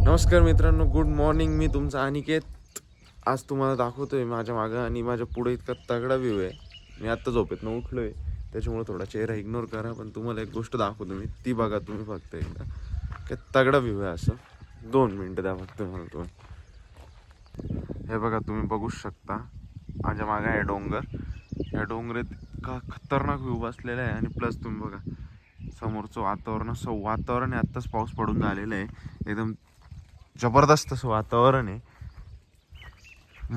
नमस्कार मित्रांनो, good morning. मी तुमचा अनिकेत. आज तुम्हाला दाखवतोय माझ्या मागं आणि माझ्या पुढे इतका तगडा व्ह्यू आहे. मी आत्ता झोपेतनं उठलो आहे, त्याच्यामुळे थोडा चेहरा इग्नोर करा. पण तुम्हाला एक गोष्ट दाखवतो मी, ती बघा तुम्ही फक्त एकदा. काय तगडा व्ह्यू आहे. असं 2 मिनटं द्या फक्त मला तुम्ही. हे बघा, तुम्ही बघू शकता माझ्या मागं आहे डोंगर. या डोंगरात का खतरनाक व्ह्यू बसलेला आहे. आणि प्लस तुम्ही बघा समोरचं वातावरण, असं वातावरण आहे. आत्ताच पाऊस पडून झालेलं आहे. एकदम जबरदस्त असं वातावरण आहे.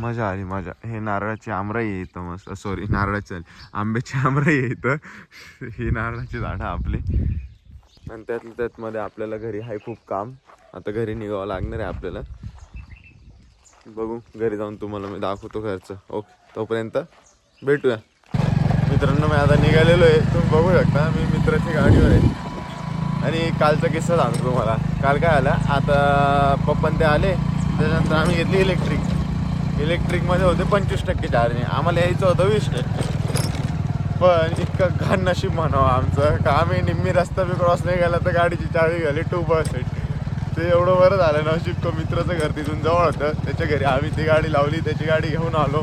मजा आली मजा. हे नारळाची आमराई आहे इथं मस्त. सॉरी, नारळाची आंब्याची आमराई आहे इथं. ही नारळाची झाडं आपली. आणि त्यातल्या त्यात मध्ये आपल्याला घरी आहे खूप काम. आता घरी निघावं लागणार आहे आपल्याला. बघू, घरी जाऊन तुम्हाला मी दाखवतो घरचं. ओके, तोपर्यंत भेटूया मित्रांनो. मी आता निघालेलो आहे, तुम्ही बघू शकता. मी मित्राची गाडीवर आहे. आणि कालचा किस्सा सांगतो तुम्हाला. काल काय आला, आता पप्पन ते आले, त्याच्यानंतर आम्ही घेतली इलेक्ट्रिकमध्ये होते 25% चार्जिंग. आम्हाला यायचं होतं 20%. पण इतकं घाण नशीब म्हणावं आमचं का आम्ही निम्मी रस्ता बी क्रॉस नाही गेला तर गाडीची चार्जिंग झाली 2%. ते एवढं बरं झालं नशीब. तो मित्राचं घर तिथून जवळ होतं, त्याच्या घरी आम्ही ती गाडी लावली, त्याची गाडी घेऊन आलो.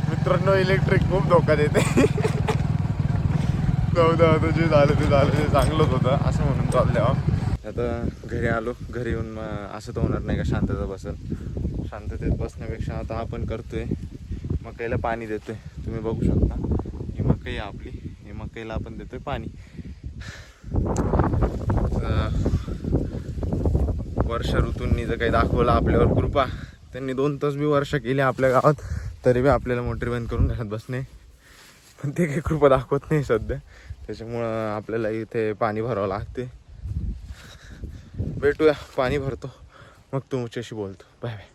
मित्रांनो, इलेक्ट्रिक खूप धोका देते. नव्हतं जे झालं ते चांगलंच होतं असं म्हणून चाललं. आता घरी आलो. घरी येऊन मग असं तर होणार नाही का शांतता बसेल. शांततेत बसण्यापेक्षा आता आपण करतोय मकईला पाणी देतोय. तुम्ही बघू शकता, ही मकई आहे आपली. ही मकईला आपण देतोय पाणी. वर्ष ऋतूंनी जर काही दाखवलं आपल्यावर कृपा, त्यांनी 2 तास बी वर्ष केली आपल्या गावात, तरी बी आपल्याला मोटर बंद करून घरात बसणे. पण ते काही कृपा दाखवत नाही सध्या. त्याच्यामुळं आपल्याला इथे पाणी भरावं लागते. भेटूया, पाणी भरतो मग तुमच्याशी बोलतो. Bye bye.